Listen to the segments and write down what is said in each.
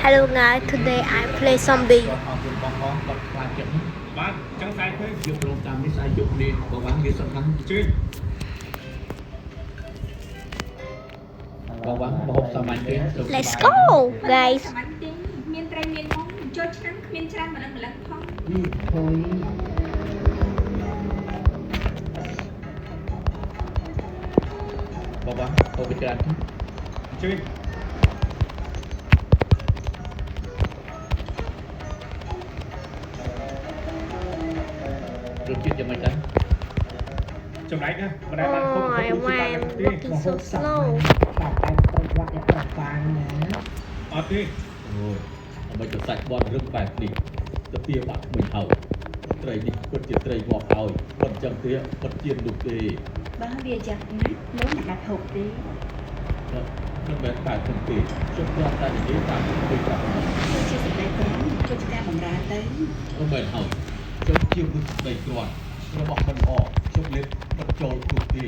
Hello guys, today I play zombie. បាទចឹងតែទៅយកប្រងតាមនេះស្អែកយកនេះបងបានវាសំខាន់ជឿបងបានបហូបសាមញ្ញទេ Let's go guys. មានត្រីមានផងចូលឆ្នាំគ្មានច្រើនម្លឹងផង នេះហុយបងបានហូបច្រើនជឿរសជាតិយ៉ាងម៉េចដែរចំណែកណាមិនដែលបានហូប Oh, why I'm walking so slow? អត់ទេអូយអ្វីទៅសាច់បត់រឹងបែបនេះទៅពីបាក់មិនហើយត្រីនេះពិតជាត្រីងាប់ហើយប៉ុន្តែចឹងទេពិតជានោះទេ បើវាចាស់ណាស់នោះមិនដាច់ហូបទេ មិនមែនបែបហ្នឹងទេខ្ញុំគ្រាន់តែនិយាយតាមពីប្រាប់ គឺជាសេចក្តីក្រំជួយការបំរើទៅ មិនមែនហើយខ្ញុំជាមនុស្សស្ដីគ្រាន់របស់មិនអស់ខ្ញុំលេបមិនចូលទូទេ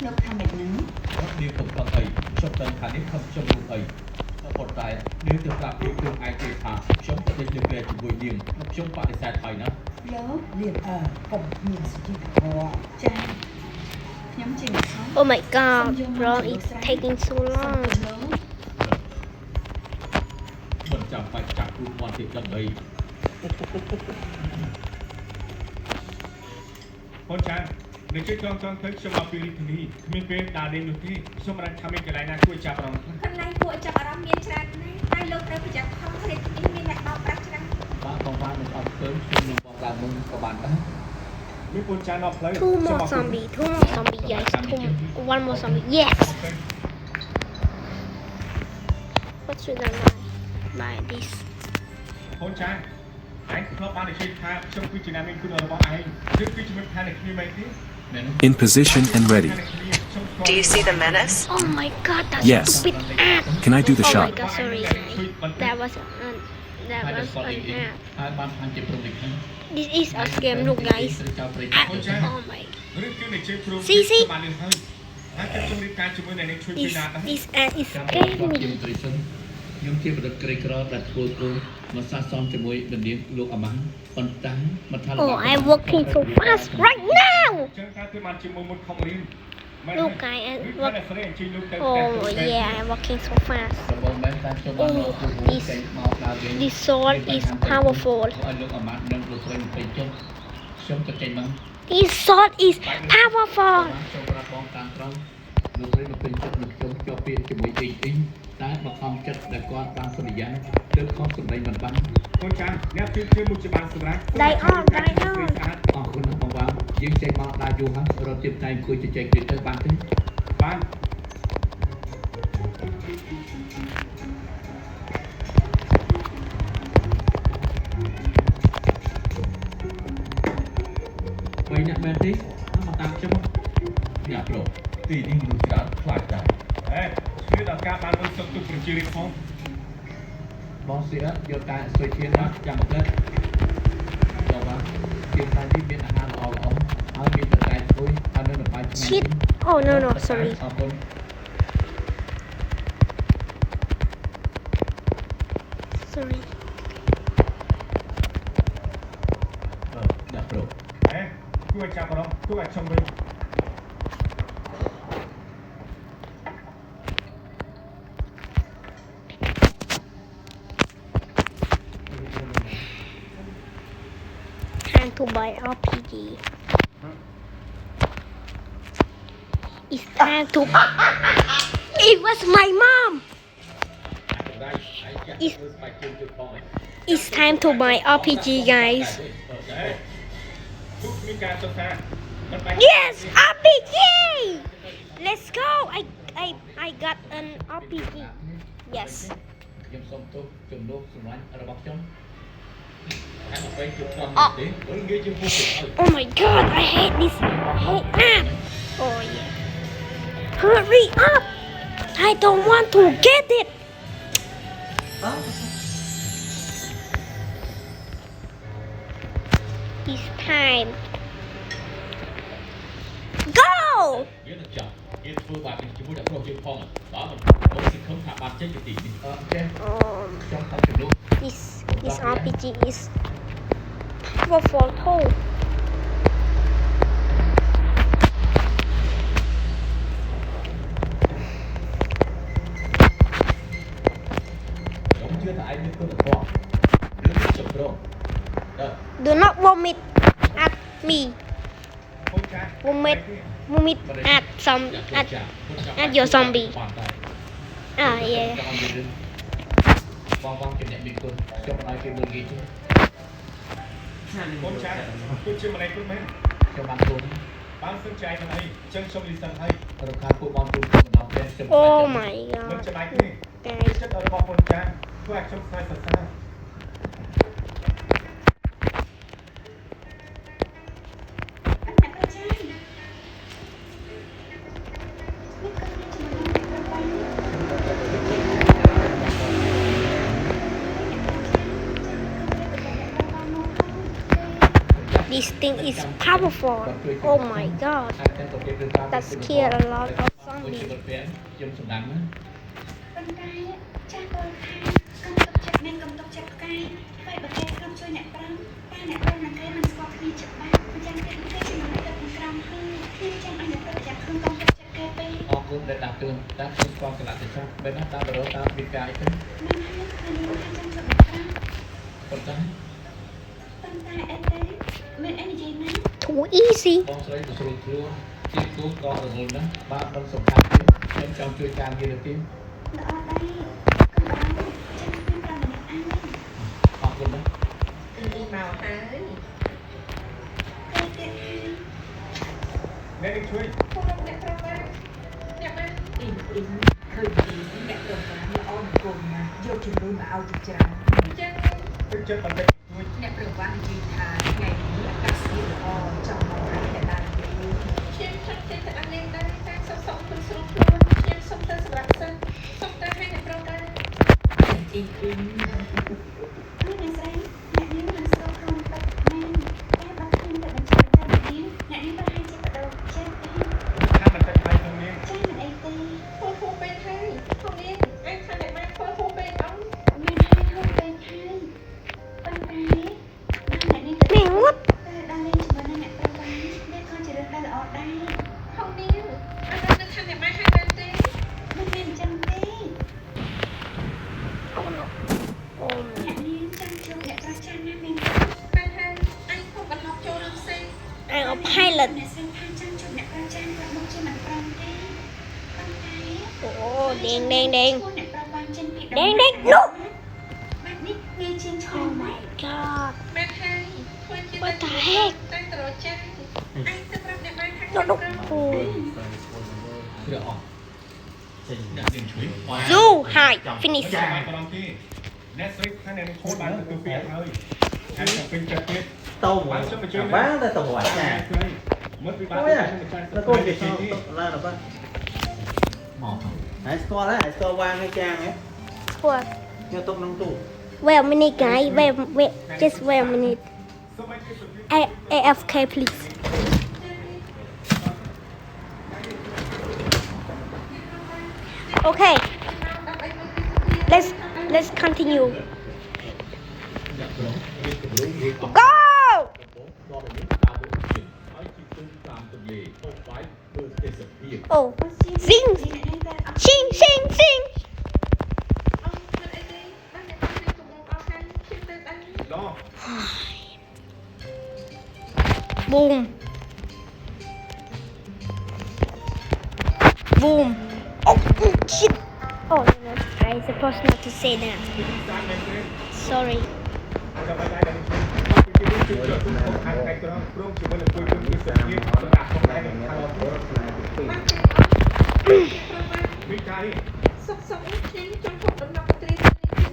លោកថាម៉េចហ្នឹង អត់មានកំផឹងអីខ្ញុំតែខាងនេះខ្ញុំនោះអីប៉ុន្តែនាងទៅប្រាប់ពីខ្លួនឯងទេថាខ្ញុំទៅលេងពេលជាមួយនាងខ្ញុំបដិសេធហើយណា លោករៀបកុំមានសុជីវធម៌ចាខ្ញុំជាអ្នកខំ Oh my god, bro, it's taking so long. មិនចាំបាច់ចាក់ទូមាត់ទៀតចឹងអីបងចានៅជិះចង់ទៅខ្ញុំមកពីរាជធានីគ្មានពេលដើរលេងនោះទេខ្ញុំមិនថាមានកន្លែងណាគួរចាប់អារម្មណ៍ កន្លែងពួកចាប់អារម្មណ៍មានច្រើនណាស់ហើយលោកត្រូវប្រយ័ត្នខំរៀបនេះមានអ្នកបោកប្រាស់ច្រើន បាទបងបានមិនអត់ឃើញខ្ញុំនឹងបងឡើងមុនក៏បានដែរមានពូនចានអត់ផ្លូវ Two more zombie, guys. One more zombie. Yes. What should I buy this? ពូនចានឯងធ្លាប់បាននិយាយថាខ្ញុំគឺជាអ្នកមានគុណរបស់ឯងគឺជាមួយផែនគ្នាមិនទេ In position and ready. Do you see the menace? Oh my god, that Yes. stupid app. Can I do the Oh my shot? god, sorry. That was an app. ហើយបានផានជាព្រមនេះ This is a scam, look guys. Oh my. ឬគឺនិយាយព្រម See. បានលឿនហើយហើយខ្ញុំរៀបការជាមួយអ្នកនេះជួយពីណាដែរ This app is scaring me. ខ្ញុំជាបុគ្គលក្រីក្រដែលធ្វើគោលមកសាសំជាមួយនាងលោកអាម៉ាំងប៉ុន្តែមិនថា Oh, I'm working so fast right now. ចឹងតែគឺបានជាមួយមុតខំរៀន Look, guys, I'm working. Oh yeah, I'm working so fast. Oh, this sword is powerful. ឲ្យលោកអាម៉ាំងនឹងលោកស្រីទៅចុះខ្ញុំទៅចេញមក This sword is powerful. ចូលប្រាប់បងតាមត្រង់លោកស្រីមកពេញចិត្តនឹងខ្ញុំជាប់ពាក្យជាមួយអ៊ីងតែមកខំចិត្តដែលគាត់បានសន្យាទើបខំសម្ដែងមិនបានកូនចាស់អ្នកព្រៀបធៀបមួយច្បាស់សម្រាប់ Die on. អរគុណបងបងយើងចេញមកដល់យូរហើយរត់ទៀតតែអង្គុយជជែកទៀតទៅបានទេបានបីអ្នកមែនទេមកតាមខ្ញុំអ្នកប្រុសទីនេះមនុស្សច្រើនខ្លាចដែរហេឈឺដល់ការបានមើលសុខទុក្ខប្រជារាស្ត្រផងបងសៀយកតែសុយធានណាចាំមកលើចូលបាទជាតែនេះមានអាហារល្អល្អហើយមានបតែធ្វើហើយនៅបាយឆ្ងាញ់ Shit. Oh no, sorry. អរគុណ Sorry. អ្នកប្រុសហេគួរចាប់អារម្មណ៍គួរឲ្យខ្ញុំវិញ Time to buy RPG. It's time to. It was my mom. It's time to buy RPG, guys. Yes, RPG. Let's go. I got an RPG. Yes. ខ្ញុំសូមទោសជំនួសសម្រាប់របស់ខ្ញុំហើយអ្វីជួបខ្ញុំទេព្រោះងាយជាងពួកគេឲ្យ Oh my god, I hate this whole app. Oh yeah. Hurry up. I don't want to get it. It's time. Go! យើងនឹងចាប់យើងធ្វើបែបនេះជាមួយអ្នកប្រុសយើងផងបើមិនបងសង្ឃឹមថាបានចេញពីទីនេះចេះ Um, ចង់តាម RPG is powerful too. Ông chưa thấy những con được bỏ. Đừng chụp rồi. Do not vomit at me. Vomit at your zombie. Ah, yeah. បងបងជំនះមីគុណខ្ញុំឲ្យគេមើលគេកូនចាស់គឺជាម្លេះគុណមែនខ្ញុំបានគុណបានសឹងចែកមិនអីចឹងខ្ញុំលីសឹងឲ្យរកខាងពួកបងគុណខ្ញុំមិនដល់ពេលខ្ញុំ Oh my មិន god. ច្បាស់ទេចិត្តរបស់កូនចាស់ធ្វើឲ្យខ្ញុំស្ដាយសរសើរ This thing is powerful. Oh my god. That scared a lot of zombies. ខ្ញុំសម្ដាំណា ប៉ុន្តែចាស់គាត់ថាកុំទុកចិត្តផ្កាយហើយបើគេក្រុមជួយអ្នកប្រាំតែអ្នកប្រាំនឹងគេមិនស្គាល់គ្នាច្បាស់អញ្ចឹងគេជាមនុស្សទឹកក្រំហើយខ្ញុំចាំឲ្យអ្នកប្រាំប្រយ័ត្នខ្លួនកុំទុកចិត្តគេពេក អរគុណដែលដាក់ទឿនតែខ្ញុំស្គាល់កលៈទេសៈបែបណាតាមបរិបទតាមវិការអីទៅ មិនហើយខ្ញុំចាំជួយអ្នកប្រាំ ប៉ុន្តែ ប៉ុន្តែអីទេមានអីនិយាយណា Too easy. បងស្រីទៅស្រួលខ្លួនជាគូក៏រលូនណាស់បាទមិនសំខាន់ទេខ្ញុំចង់ជួយការងារទៅទៀត ល្អដែរកុំបារម្ភចាំខ្ញុំប្រាំម្នាក់ឯង អរគុណណាស់ គេទៀតហើយ អ្នកនឹងជួយ អ្នកប្រាំបានអ្នកបានអ៊ីឃើញទីអ្នកប្រាំបានល្អនឹងគុំណាយកជំនួយមកឲ្យជាច្រើនអញ្ចឹង ទឹកចិត្តបន្តិចជួយ អ្នកប្រាំបាននិយាយថាថ្ងៃនេះអាកាសធាតុល្អចង់មកឲ្យអ្នកដើរនិយាយ ខ្ញុំចង់ចេះតែអានលេងដែរតែសុំគុណស្រួលខ្លួនខ្ញុំសុំទៅសម្រាប់សិនសុំតែឲ្យអ្នកប្រងដែរ អ៊ីអ្នកស្រីអ្នកនេះមិនស្គាល់ខ្លួនបាត់មែនតែបាត់ខ្លួនតែបញ្ជាក់តែនេះអ្នកនេះប្រហែលជាបដោចិត្តទេ ខាងបន្តិចហើយក្នុងនាង ចាមិនអីទេ ធ្វើហូបពេលហើយខ្ញុំនេះឯងថាអ្នកបានធ្វើហូបពេលអត់ មានហើយហូបពេលហើយប៉ុន្តែបានអ្នកនេះ Man, what? តែដល់លេងជាមួយនឹងអ្នកប្របាននេះក៏ជារឿងដែលល្អដែរ ខ្ញុំនេះអាននឹងថាអ្នកបានហើយមែនទេ មិនមែនអញ្ចឹងទេ Oh no. Oh អ្នកនេះចាំជួបអ្នកប្រចាំណាមែន ពេលហើយឯងខ្ញុំបន្លប់ចូលរឿងផ្សេង I'm a pilot. អ្នកស្រីថាចាំជួបអ្នកប្រចាំគាត់មកជាមិនប្រំទេប៉ុន្តែ Oh, ding, ding, ding. អ្នកប្របានចេញពី Ding, ding, no. បែបនេះងាយជាងឆ្ល Oh ង my god. មែនហើយធ្វើជា What the heck? តែត្រចាឯងទៅប្រាប់អ្នកបានហើយ No, no. Oh. គ្រឿងអស់ចេញដាក់នាងជួយ Zoo, hi. Finish. ចាំឲ្យប្រងទីអ្នកស្រីខាងអ្នកនឹងជួយបានទទួលពាក្យហើយហើយចាំពេញចិត្តទៀត tâu mà bán tới tàu hỏa nhà មើលពីបាន thôi à nó có việc sao là được không mỏ hãy score đấy hãy score quang hay trang ấy What? cho tụng nông tủ Wait a minute, guys. Wait. Just wait a minute. AFK, please. Okay. Let's continue. Go! Oh, sing, sing, sing, sing. អស់មិនអីទេបានអ្នកបានកំងអស់ហើយខ្ញុំទៅបាន ដល់ Boom. Boom. Oh, shit. Oh, no, I'm supposed not to say that. Sorry. ចាំបាយដែរជួយជួយជួយខាងឯក្រមព្រមជាមួយនឹងជួយជួយសុខភាពសម្រាប់ផងដែរខាងអត់ព្រមវិការនេះ សុកសុកខ្ញុំចង់ហូបដំណប់កត្រី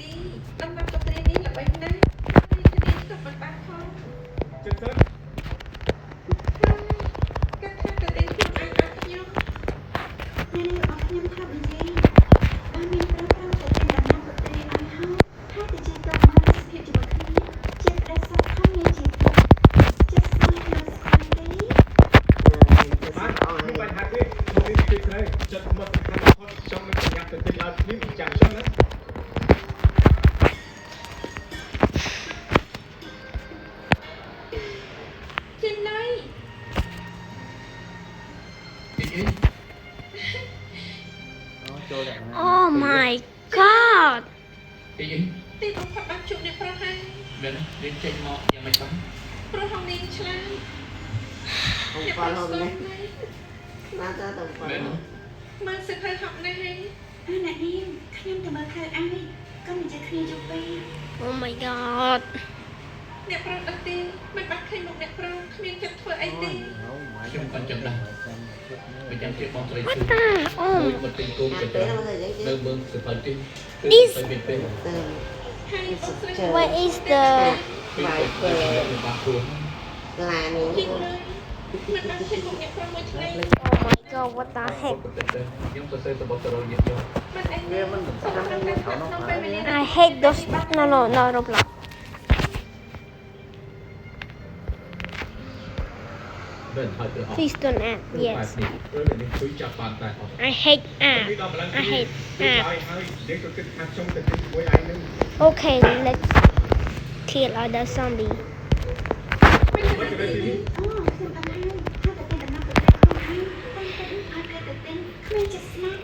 នេះដំណប់កត្រីនេះល្បីណាស់នេះទៅមិនបានផង ចិត្តទៅ កាត់ថាកត្រីខ្ញុំអាចអត់ខ្ញុំ នេះអស់ខ្ញុំថានិយាយបានមានប្រឹងតែដំណើរប្រទេសឲ្យហើយហើយទៅជាទៅមកស្ថិតជាមួយគ្នាជាប្រទេសសាខាងនេះជាជាស្គាល់នៅស្គាល់ទេ បានមានបញ្ហាទេក្នុងនេះទីត្រូវចិត្តមកសំខាន់បំផុតចង់នឹងប្រញាប់ទៅទិញឲ្យគ្នាចាំចឹងណា ទីបំផុតបានជួបអ្នកប្រុសហើយ មែនរៀនចេញមកយ៉ាងម៉េចបាន ប្រុសของនាងឆ្លាត không phải hôm nay nó ta đồng មែន phần មើលសិភៅហប់ណាស់ហើយ អាអ្នកនាងខ្ញុំទៅមើលឃើញអញក៏មិនចេះគ្នាយូរពេក Oh my god. អ្នកប្រុសអត់ទេមិនបាច់ឃើញមុខអ្នកប្រុសគ្មានចិត្តធ្វើអីទេ ខ្ញុំក៏ចាំដែរមិនចាំជាបងស្រី What គឺ the? មួយ Oh. មកទិញគោ Ăn ទៅ té nó hơi នៅ dễ មើលសិភៅទី This- ទៅមានពេល từ ហើយបងស្រី Trời. Where is the? ពេលទៅបាក់ខ្លួន là ជីក những លើមិនបាច់ឃើញមុខអ្នកប្រុសមួយថ្ងៃ Oh my god. What the heck? ខ្ញុំសរសេរទៅបទទៅរយយើង មិនអីទេ វាមិនសំខាន់នឹងเขาเนาะ ក្នុងពេលវេលា I hate those. No, Roblox. មិនហើយទៅអស់ Please don't add. នេះ Yes. ព្រោះនេះជួយចាប់បានតែអស់ I hate add. I hate add. ហើយយើងក៏គិតថាខ្ញុំទៅជាមួយឯងនឹង Okay, let's kill other zombie. មិនទៅទីនេះ អូខ្ញុំអត់ហើយថាទៅទីដំណើរទៅខ្លួនឯងតែទៅអត់ទៅទិញគ្មានចិត្តស្នាប់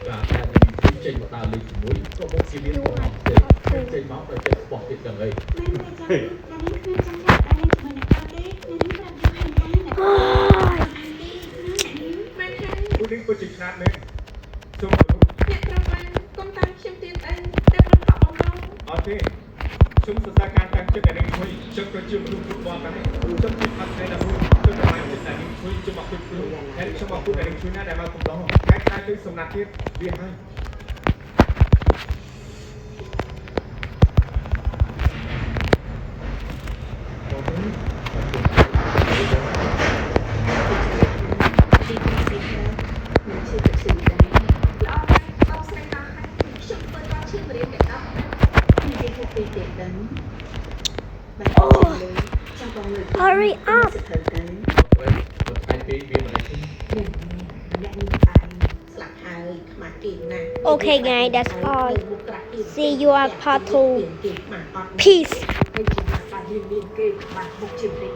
បាទតែខ្ញុំចេញមកដើរលេងជាមួយក៏មកជាមានបងអត់ទេចេញមកដល់ចិត្តស្បោះទៀតចឹងហើយ មែនទេចា៎អ្នកនាងគ្មានចាំចាក់តែលេងជាមួយអ្នកប្រុសទេអ្នកនាងប្រាប់យកហានហានអ្នកប្រុស Oh. អត់អានទេណាអ្នកនាង មិនហើយ គូនេះក៏ជាឆ្នាតមែនសូមគោរព អ្នកប្រុសបានកុំតាមខ្ញុំទៀតអីតែមិនខកបំណង អត់ទេខ្ញុំសរសើរការតាំងចិត្តតែនឹងជួយខ្ញុំក៏ជាមនុស្សគ្រប់បងដែរខ្ញុំជាអត់ស្រីដល់ខ្ញុំបានចិត្តតែនឹងជួយខ្ញុំមកគ្រប់គ្រងហើយខ្ញុំមកគូតែនឹងជួយណាដែលមកកំឡុងតែខ្លាចទៅសំណាក់ទៀតវាហើយ ទីពីទីខ្ញុំឈឺទឹកស៊ីដែរ ល្អណាស់បងស្រីដល់ហើយខ្ញុំធ្វើដល់ឈឺមរៀនទាំង10ខ្ញុំនិយាយទៅពីទេដឹងបាទចាំបងលើ Hurry up. សិទ្ធិទៅ một hai tí viên mà đấy អ្នកនាងឯងស្លាប់ហើយខ្មាស់គេណាស់ Okay, guys, that's all. មុខក្រាស់ទៀត See you at part 2. គេខ្មាស់អត់ Peace. ហើយជាបានរៀនគេខ្មាស់មុខជាព្រៃ